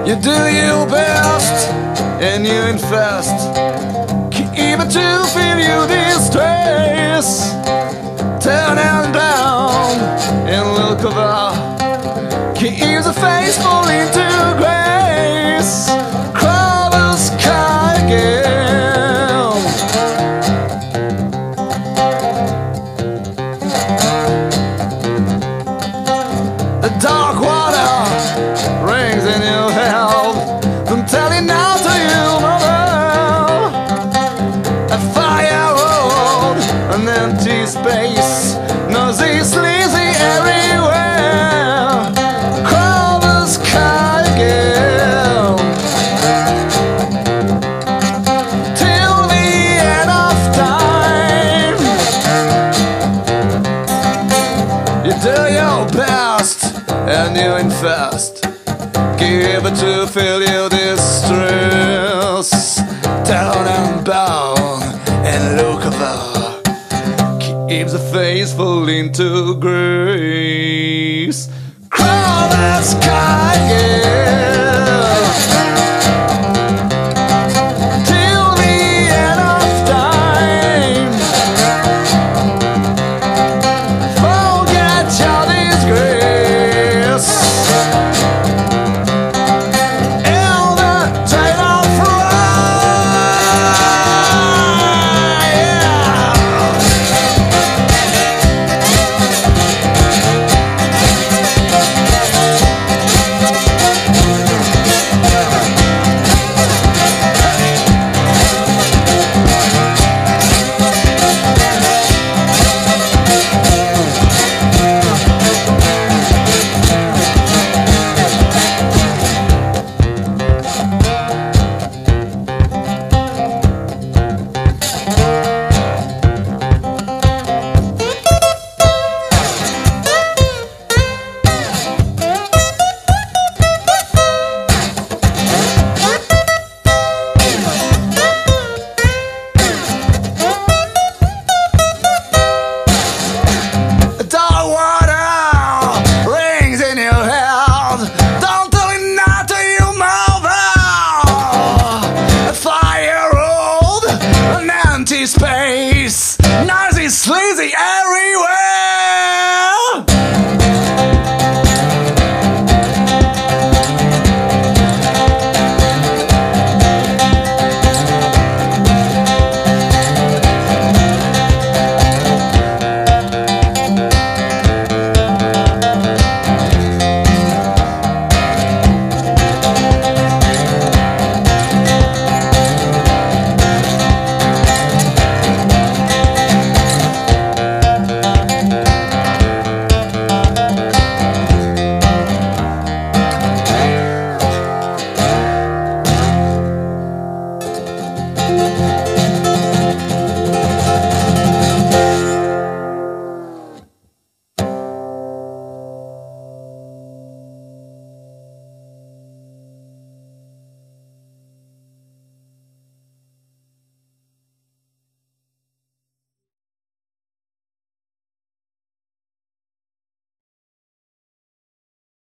You do your best and you infest, even to feel your distress. Turn and down and look over, keeps the face fall into grace. Crawl the sky again. The dark water rings in your head, I'm telling now to you, mother. A fire road, an empty space, noisy, sleazy everywhere. Crawl the sky again, till the end of time. You do your best and you infest, give it to feel your distress. Down and bound and look over, keeps the face fall into grace.